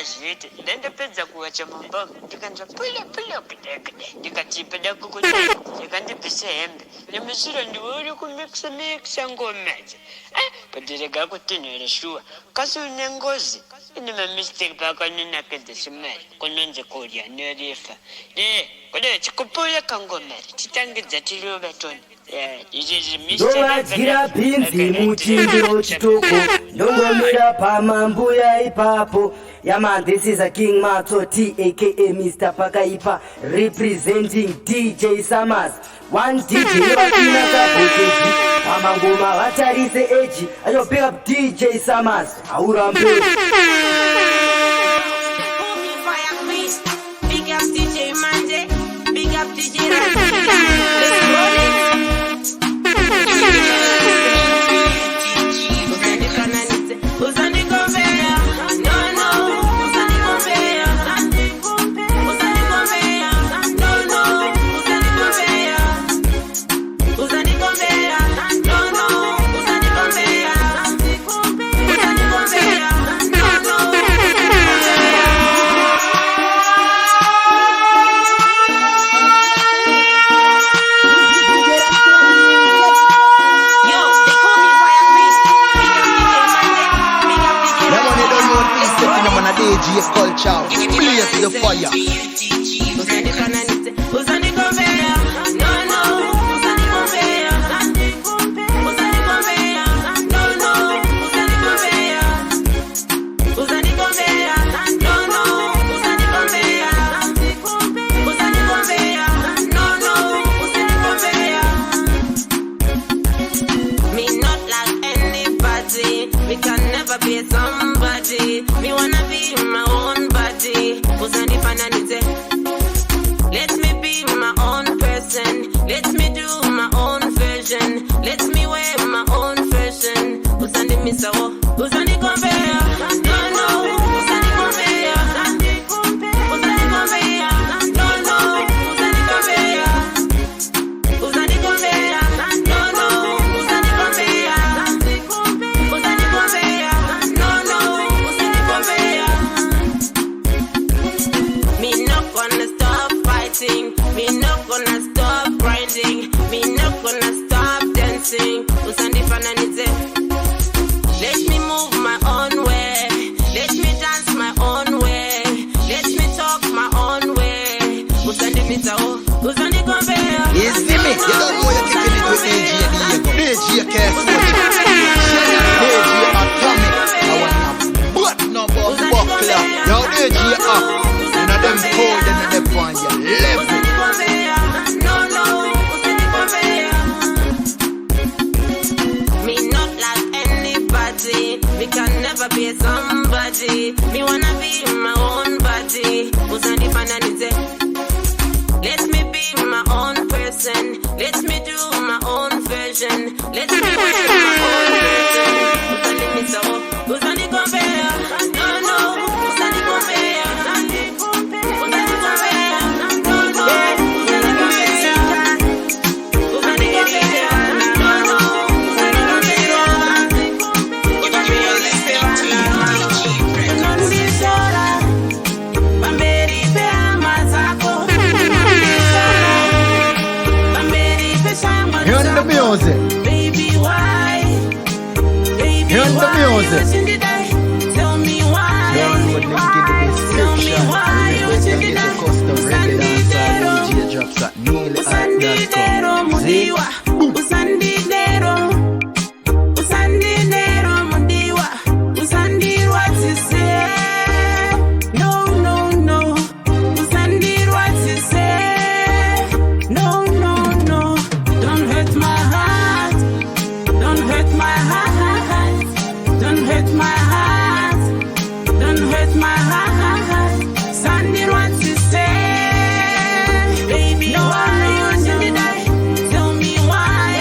shit. Then the pizza kuacha mambo. Ndikanza pula kudeka. Ndikatipada kukuta. Ndikandipisa hembe. Nimisira ndiwuri kumixa ngomaje. Padirega kutinere shua. Kasu nengozi. Inima mistake paka nina kede simari. Kononze koria nerifa. Kode chikupula kangomari. Chitangiza tiriyo batoni. Ndowagira pinzi muchindiro chitoko ndongomira pamambuya ipapo. Yeah man, this is a King Mato T aka Mr. Pakaipa representing DJ Samaz. One DJ wakina kapoteji amangoma watarise eji. Ayo big up DJ Samaz Haurambe. Big up DJ Mande, big up DJ Let's culture, blaze the fire. Me not like anybody, me can never be somebody. Me wanna be my own body. Let me be my own person. Let me do my own version. Let me wear my own fashion. Usani misawo, usani compare. No no, usani compare. Usani compare. No no, usani compare. Usani compare. No no, usani compare. Usani compare. No no, usani compare. Me not gonna stop fighting. Me not gonna stop grinding. Me not gonna stop dancing. Usandi fananize. Let me move my own way. Let me dance my own way. Let me talk my own way. Usandi misao. Usandi compare. You see me? You don't know you're kicking it with AG and DJ careful. DJ Atomic. I want butt number buckler. Yo DJ up. You know them cold and them on your level. Me not like anybody. Me can never be somebody. Me wanna be my own body. Usandi fananize. Let me be my own person. Let me do my own version. Let me wear my own version. Usandi misawo. Usandi compare. No no. Usandi compare. Usandi compare. No no. Usandi compare. Usandi compare. No no. Usandi Hear the music. Baby, why? Baby, Hear the music. Tell me why. Tell me why you watching the night. Custom reggae dancer DJ drops at neil@.com. Mudiwa, usandidero, usandidero, mudiwa, usandir what you say. No, no, no, usandir what you say. No, no, no, don't hurt my heart, don't hurt my heart, don't hurt my heart, don't hurt my heart. Sandir what you say. Baby, no, why you should die? Tell me why.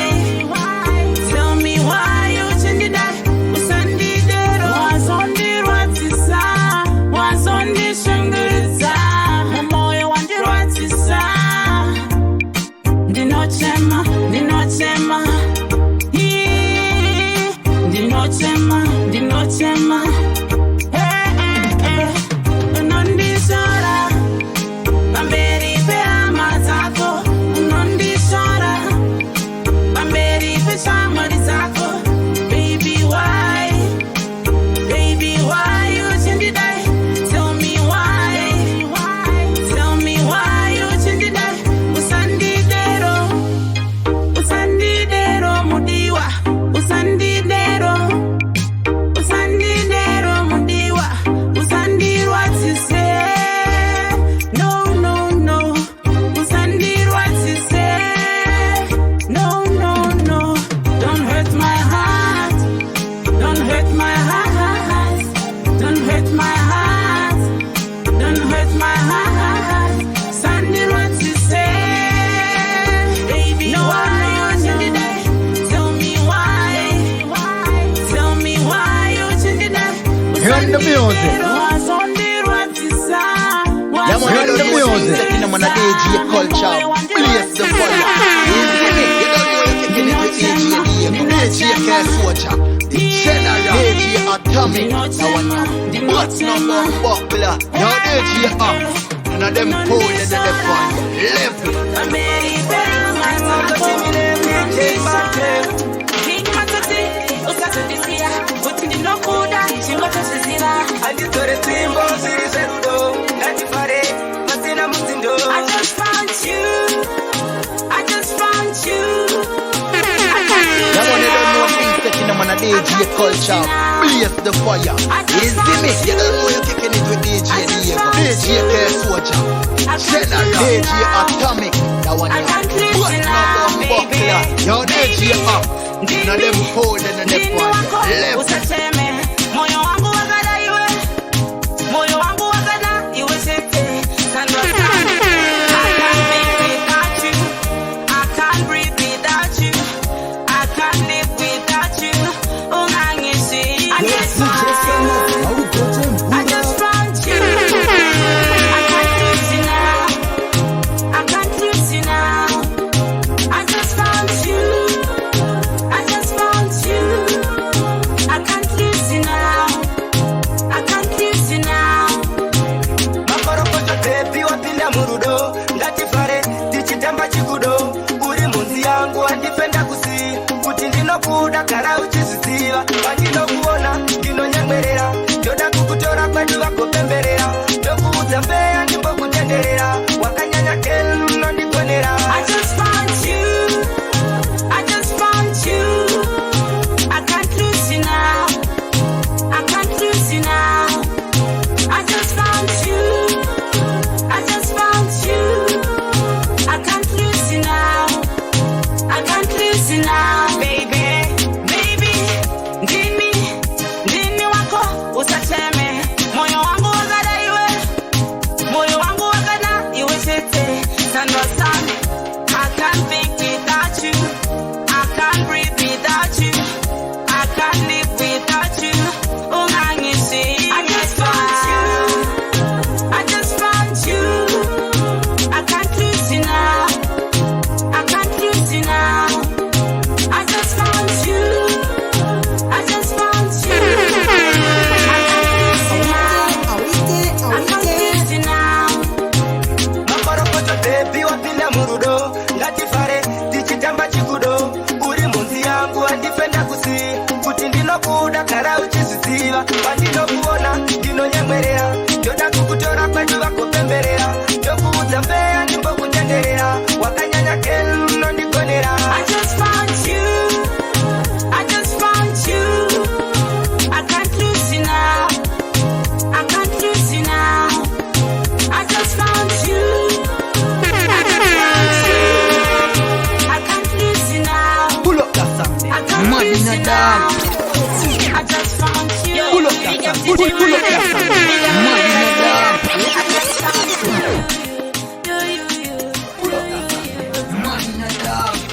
Tell me why you should die? Usandidero, was on the what you saw, was on the shangri-la. Moyo wanje what you saw. Dinochema, dinochema, dinochema, dinochema. Run the music. Yeah, man, run the music. Taking them on a DJ culture. Blaze the fire. Easy me. You don't know you're kicking it with DJ Care Soldier. The General. DJ Atomic. That one now. What's number one popular? Yo, DJ Up. None of them cold and the fun. Level. I just found you. That one you don't know things taking them on a DJ culture. Blaze the fire. Easy me. You don't know you're kicking it with DJ Diego. DJ Care Soldier. General. DJ Atomic. That one you. What's number one popular? Yo, DJ Up. None of them cold and the fun. Level. Moyo wangu wakada iwe. Moyo wangu wakada iwe sete. Sandra Sandra. I can't live without you. I can't breathe without you. I can't live without you. Oh, Nangisi. I just found you. I can't lose you now. I can't lose you now. I just found you. I just found you. I can't lose you now. I can't lose you now. Makorokoto tepi wapinda murudo. Ndatifare, tichitamba chikudo. Uri munzi yangu andipenda kusi. Kuti ndino kuda kara uchisisiva. Wandino kuona, ndino nyangmerera. Yoda kukutora kwedu wako pemberera. Ndoku uzambea ndimbo kutenderera. Wakanyanya kelu nondikwenera. I just found you. I just found you. I can't lose you now. I can't lose you now. I just found you. I just found you. I can't lose you now. I can't lose you now, baby. Baby, ndini wako usacheme. Moyo wangu wakada iwe. Moyo wangu wakada iwe sete. Sandra Sandra. I can't think without you. I can't breathe without you. I can't live without you. Oh, Nangisi. I just found you. I just found you. I can't lose you now. I can't lose you now. I just found you. I just found you. I can't lose you now. I can't lose you now. Makorokoto tepi wapinda murudo. Ndatifare, tichitamba chikudo. Uri munzi yangu andipenda kusi. Kuti ndino kuda kara uchisisiva. Wandino kuona, ndino nyangmerera. Yoda kukutora kwedu wako pemberera. Ndoku uzambea ndimbo kutenderera. Wakanyanya kelu nondikwenera. I just found you. I just found you. I can't lose you now. I can't lose you now. I just found you. I just found you. I can't lose you now. Pull up that song. I can't Mad lose in you a now. dance. I just found you. Pull up that song. Pull up that song. Mad in a dance. I just found you. Pull up that song. Mad in a dance.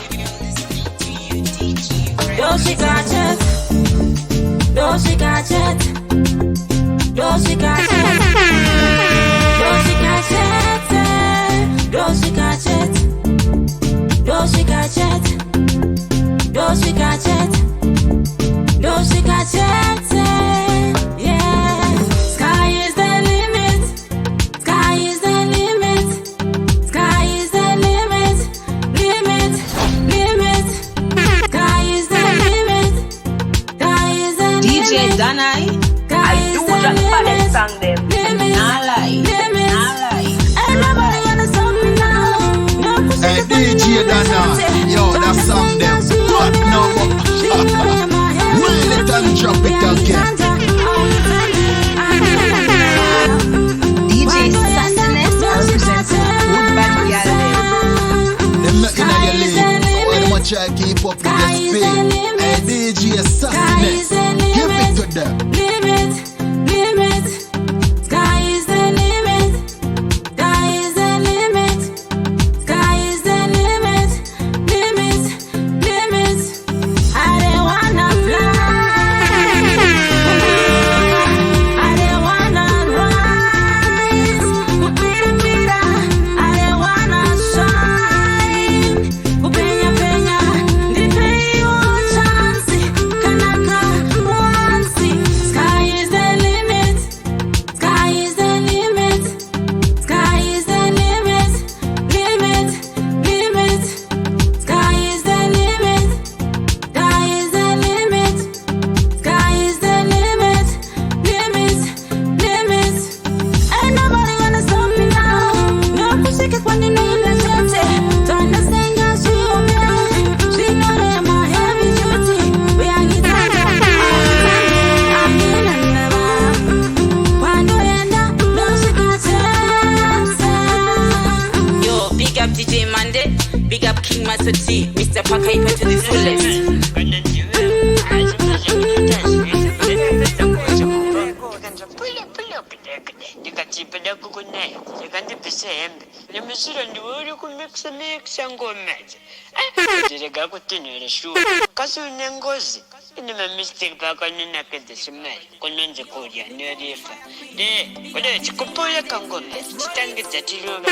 Yo, she got it. Yo, she got it. Yo, she got it. Yo, she got it. Yo, she got it. Yo, she got it. Yo, she got it. Yo, she got it. Yeah. Sky is the limit. Sky is the limit. Sky is the limit. Limit. Limit. Sky is the limit. Sky is the limit. DJ Danai, I do that baddest song them. Nah lie, nah lie. Everybody on the song now. No push Hey, DJ Dana, yo, that song them. What now? Wheel it and drop it again. DJ Sassiness represents Woodbad Girl. Them not in your lane. How much I keep up with the speed? Hey, DJ Sassiness, give it to them. Limit, limit. Sky is the limit. Sky is the limit. Sky is the limit. Limit, limit. embe nemusiro ndiwuri kumikisa ngomazi direga kutinhira shuwa kasi une ngozi ine mamistake akaninakedza simari kunonzi kurya nerifa kuda chikupuya kangoma chitangidza tirova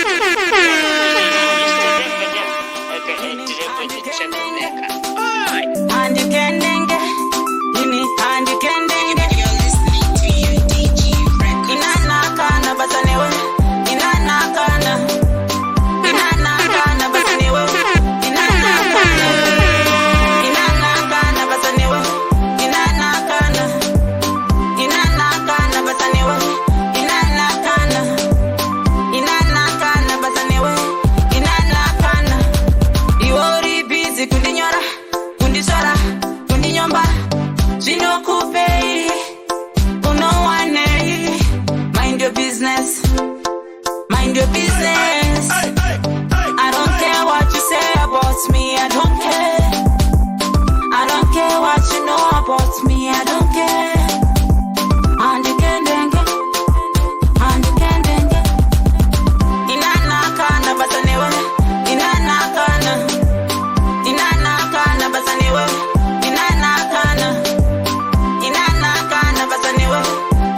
Mind your business. I don't care what you say about me. I don't care. I don't care what you know about me. I don't care. And you can dengue. And you can dengue. Inana kana basanewe. Inana kana. Inana kana basanewe. Inana kana. Inana kana basanewe.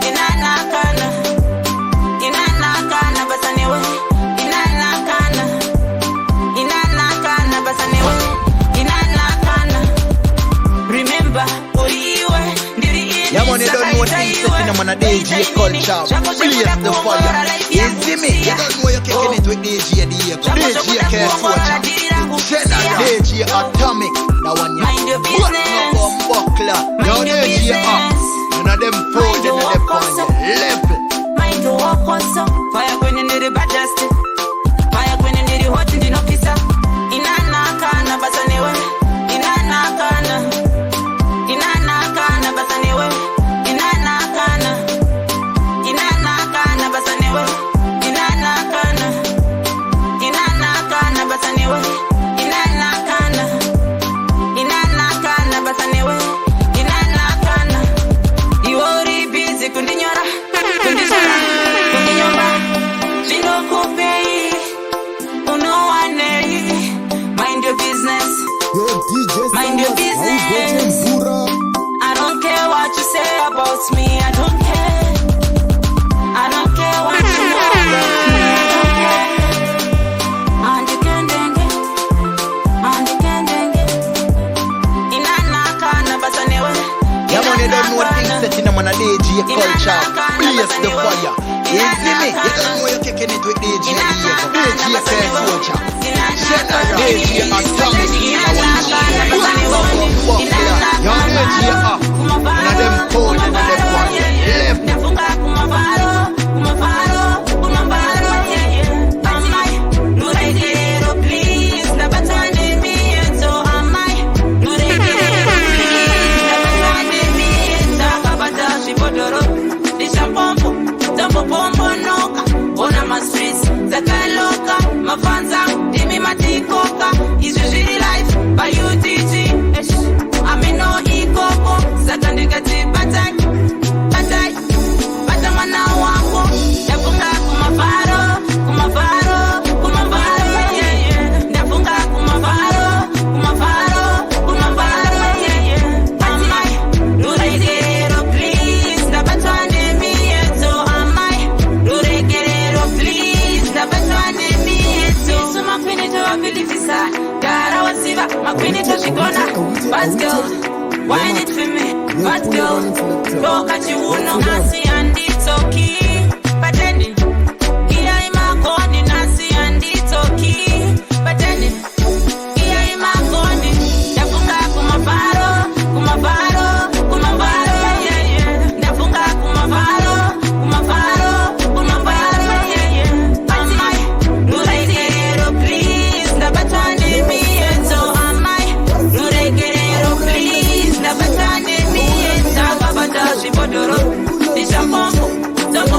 Inana kana. Inana kana basanewe. Inana kana. Inana kana basanewe. Inana kana. Remember, Oriwe, Ndiri. Yeah, man, you don't know things setting them on a DJ culture. Blaze the fire. You see me? You don't know you're kicking it with DJ Diego. DJ K-Soldier. General DJ Atomic. That one you put no buckler. Now DJ up. None of them fold in the level. Mind to walk on some. Fire going into the baddest. Fire going into the hot in the officer. Inana kana basanewe. Inana kana. Inana kana basanewe. Inana kana. Inana kana basanewe. Inana kana. Inana kana basanewe. Inana kana. Inana kana basanewe. Inana kana. You already busy kundinyora. Kundisora. Kundinyomba. Jino kupei. Uno wane. Mind your business. Mind your business. I don't care what you say about me. I don't care. I don't care what you know about me. I don't care. And you can dengue. And you can dengue. Inana kana basanewe. Yeah, man, you don't know things setting them on a DJ culture. Blaze the fire. You see me? You don't know you're kicking it with DJ Diego. DJ K-Soldier. General DJ Atomic. That one you put no buckler. Now DJ up. None of them fold in the one. Left. Nafunga kumavaro, kumavaro, kumavaro, yeah, yeah. Amai, nuregero, please. Nabatwande mi ento, amai, nuregero, please. Nabatwande mi ento, kabata shibodoro. Dishampompo, tampo pompo noka. Ona ma streets, zakaloka, mafanza, dimi matikoka. Is usually life, by UTG. I no ikoko, satandikati batai. Batamana wako, nafunga kumavaro, kumavaro, kumavaro, yeah, yeah. Nafunga kumavaro, kumavaro, kumavaro, yeah, yeah. Amai, nuregero, please. Nabatwande mi eto, amai, nuregero, please. Nabatwande mi eto. So makwini to abilifisa, gara wasiva, makwini to shikona. Bad girl, wine it for me. Bad girl, look at you, no nasi and it's okay. Pretending, here I'm a corny, nasi and it's okay. Pretending, here I'm a corny. Nafunga kumavaro, kumavaro, kumavaro, yeah, yeah. Nafunga kumavaro, kumavaro, kumavaro, yeah, yeah. Amai, nuregero, please. Nabatwande mi eto, amai, nuregero, please. Nabatwande mi eto, kabata shibodoro. Dishampompo, tampo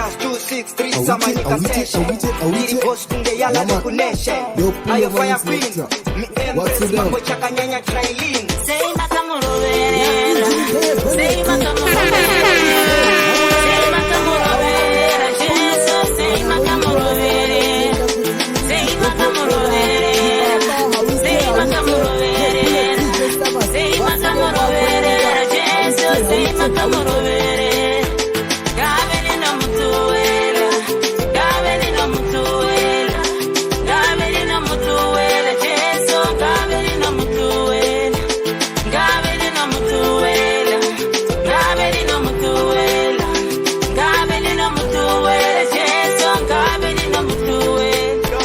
+263 samanyika session. Ili boss kunge yala nikuneshe. Ayo fire queen. Mambo chaka nyanya trailing. Say makamurovera. Say makamurovera. Say makamurovera. Jesus, say makamurovera. Say makamurovera. Say makamurovera. Say makamurovera. Jesus, say makamurovera. Gaveli no mutuela. Gaveli no mutuela. Gaveli no mutuela. Jesus, gaveli no mutuela. Gaveli no mutuela. Gaveli no mutuela. Gaveli no mutuela. Jesus, gaveli no mutuela.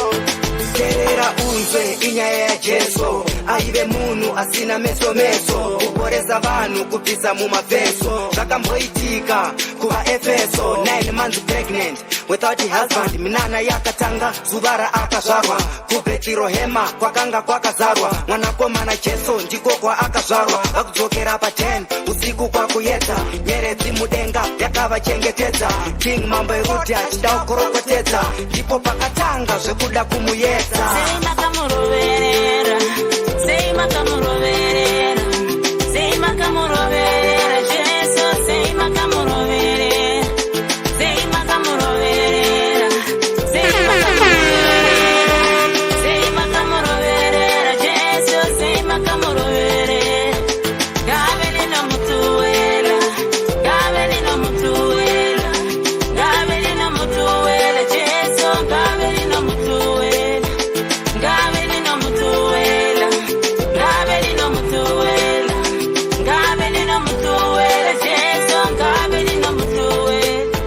Kerera unzwe inyaya ya Jesu. Aive munu asina meso meso. Kuporeza vanu kupisa mumafeso. Zvakamboitika kuva Efeso. 9 months pregnant without a husband. Minana yakatanga zuvara akazvarwa. Kubetirohema kwakanga kwakazarwa. Mwanakomana Jesu ndiko kwa akazvarwa. Akudzokera pa 10 usiku kwakuyedza. Nyeredzi mudenga yakavachengetedza. King mambo ekuti achida kukorokotedza. Ndipo pakatanga zvekuda kumuyedza. Say makamuroverera. Say makamuroverera. Say makamuroverera. Jesus, say makamuroverera. Say makamuroverera. Say makamuroverera. Say makamuroverera. Jesus, say makamuroverera. Gaveli no mutuela. Gaveli no mutuela. Gaveli no mutuela. Jesus, gaveli no mutuela. Gaveli no mutuela. Gaveli no mutuela. Gaveli no mutuela. Jesus, gaveli no mutuela.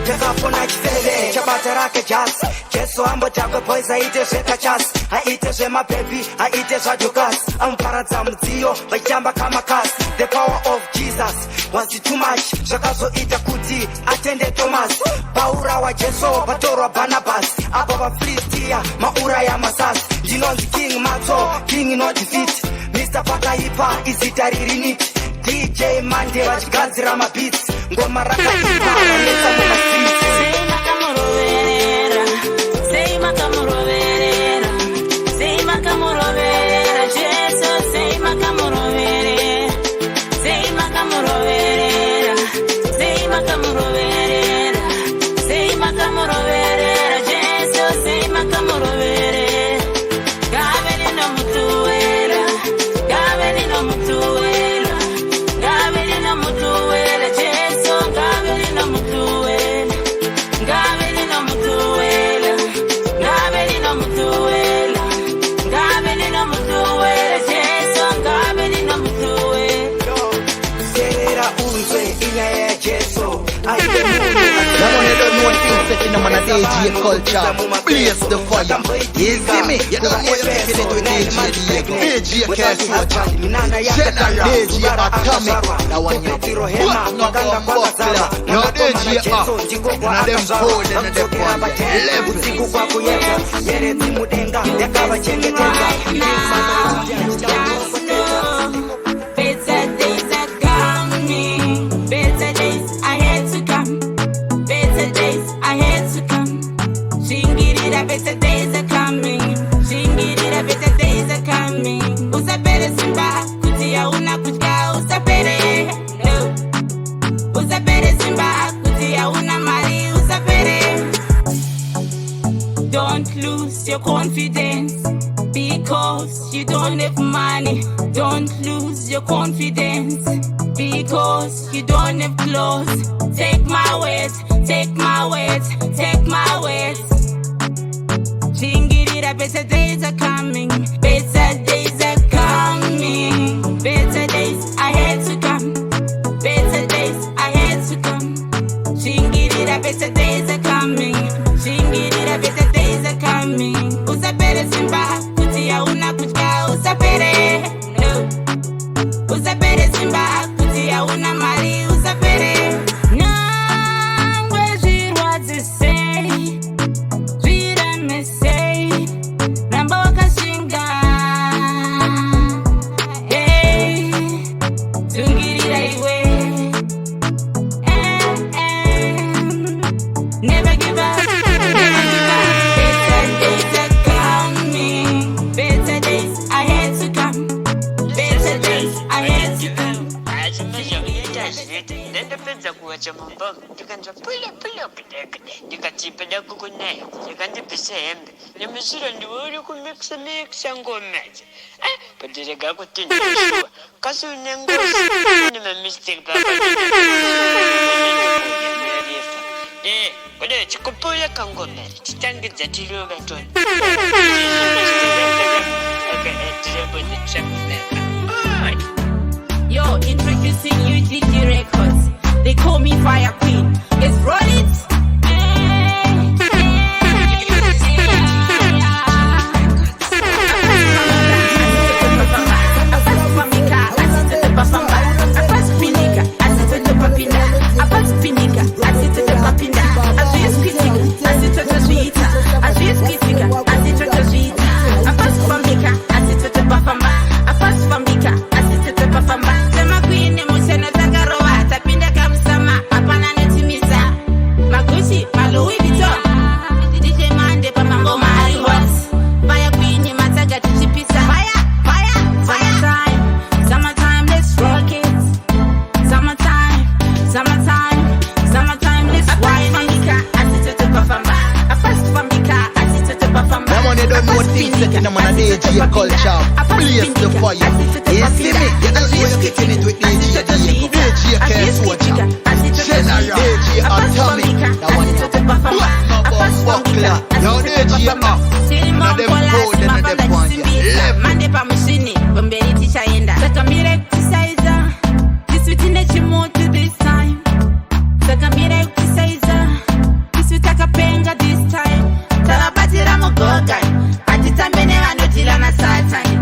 Takapona chifele chabata rake jazz. Jesu ambo chakwe boys aite zvekachas. Aite zvemapepi, aite zvajukas. Amuparadza mudziyo vachitamba kama kas. The power of Jesus was too much. Zvakazoita kuti atende Thomas. Paura wa Jesu patorwa Barnabas. Apa vaFilistia mauraya masas. Ndinonzi King Matso, King no defeat. Mr. Pakaipa izita ririnit. DJ Mande vachigadzira mabeats. Ngoma rakaipa vanetsa mumastreets. Say makamuroverera. Say makamuroverera. Say makamuroverera. Jesus, say makamuroverera. Say makamuroverera. Say makamuroverera. Say makamuroverera. Jesus, say makamuroverera. Gaveli no mutuela. Gaveli no mutuela. Gaveli no mutuela. Jesus, gaveli no mutuela. Gaveli no mutuela. Gaveli no mutuela. Gaveli no mutuela. Jesus, gaveli no mutuela. Kerera unzwe inyaya ya Jesu. Aive munu That one you don't know things that in a DJ culture. Blaze the fire. You see me? You don't know you're taking it with DJ Caswatch. General DJ Atomic. That one you put no buckler. No DJ up. None of them fold and them one. usiku kwa kuyedza. Nyeredzi mudenga yakavachengetedza. Better days are coming. Better days ahead to come. Better days ahead to come. Shingirira, better days are coming. Shingirira, better days are coming. Usapere simba, kuti hauna kutya, usapere. No. Usapere simba, kuti hauna mali, usapere. Don't lose your confidence because you don't have money. Don't lose your confidence because you don't have clothes. Take my words, take my words, take my words. Chingirira, better days are coming. Better days are coming. Better days ahead to come. Better days ahead to come. Chingirira, better days are coming. Chingirira, better days are coming. Usapere simba, kuti hauna kutya, usapere. No. Usapere simba, kuti hauna mali, usapere. Nangwe zvirwadzise, zviremese, ramba wakashinga. Hey, tungirira iwe. never give up, never give up. Better days are coming, better days are yet to come, better days are yet to come. Ndapedza kuwacha mambanga ndikanza pula kudeka ndikatipeda kukunaye ndikandibvisa hembe nemusiro ndiuri kumikisa ngomaja padirega kutindishuwa kasi une ngozi une mamistake kudai chikupuya kangomere chitangidza tirova toni Yo, introducing UGG Records. They call me Fire Queen. Let's roll it. DJ culture, blaze the fire. You see me? You don't know you're kicking it with DJ Diego, DJ Soldier, General, DJ Atomic. That one you buckler. Yo, DJ up. Now them cold and them one you left. Mande pa mshini, bombeni tisha enda. Saka mire exerciser, this within a chimo to this time. Saka mire exerciser, this with a penga this time. Tala batira mo goga. Atitamene wanotila na satani.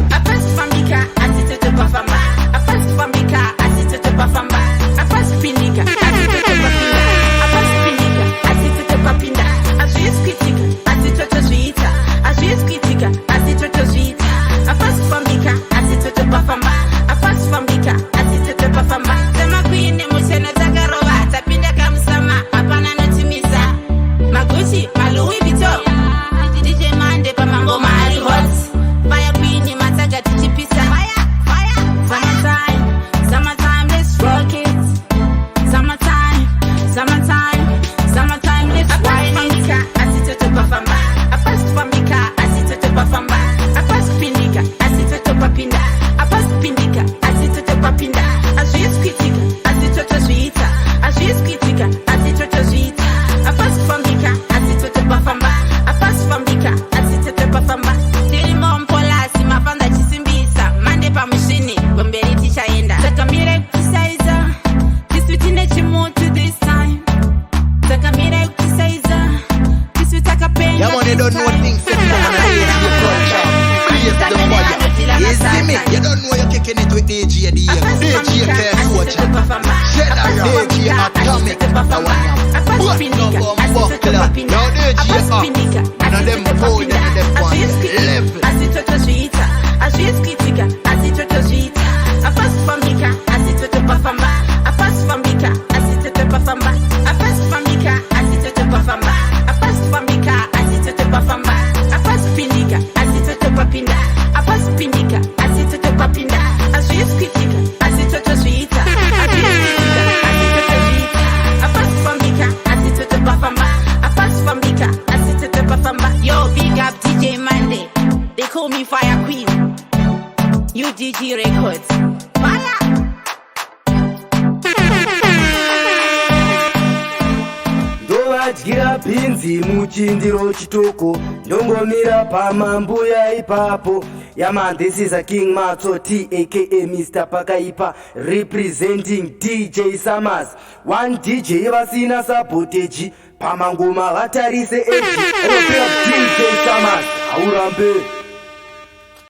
Apas famika, atite pafamba. Apas famika, atite pafamba. Apas pinika, atite papinda. Apas pinika, atite papinda. Azuis kritika, atite zuita. Azuis kritika, atite zuita. Apas famika, atite pafamba. Apas famika, atite pafamba. Sema kuine musena tagarova, tapinda kamsama. Apana notimiza. Magusi, Louis Vuitton. DJ Mande pa mambo mari hot. Fire queen mataga tichipisa. Fire. Summertime, let's rock it. Summertime, let's wine it. Asito to pafamba. Apas famika, asito to pafamba. Apas pindika, asito to papinda. Apas pindika, asito to papinda. Azuis kritika, asito to zuita. Azuis kritika, asito to zuita. Apas famika, asito to pafamba. Apas famika, asito to pafamba. Tilimo mpola si mafanda chisimbisa. Mande pa mshini, bomberi tisha enda. Saka mire exerciser, this within a chimo to this time. Saka mire exerciser, this with a penga. Yeah, man, you don't know things set in on a DJ culture. Blaze the fire. You see me? You don't know you're kicking it with DJ Diego, DJ Soldier, General, DJ Atomic. That one you buckler. Yo, DJ up. Now them cold and them one level. Asito to zuita, azuis kritika, asito to zuita. Apas famika, asito to pafamba. Apas famika, asito to pafamba. Apas famika, asito to pafamba. Apas famika, asito to pafamba. Apas pindika, asito to papinda. Apas pindika, asito to papinda. Azuis kritika, asito to zuita. Azuis kritika, asito to zuita. Apas famika, asito to pafamba. Apas famika, asito to pafamba. Yo, big up DJ Monday. They call me Fire Queen. UGG Records. Fire! Ndovadya pinzi muchindiro chitoko ndongomira pamambuya ipapo. Yeah man, this is a King Matso T aka Mr. Pakaipa representing DJ Samaz. One DJ vasina sabotage pamangoma vatarise edge. DJ Samaz Haurambe.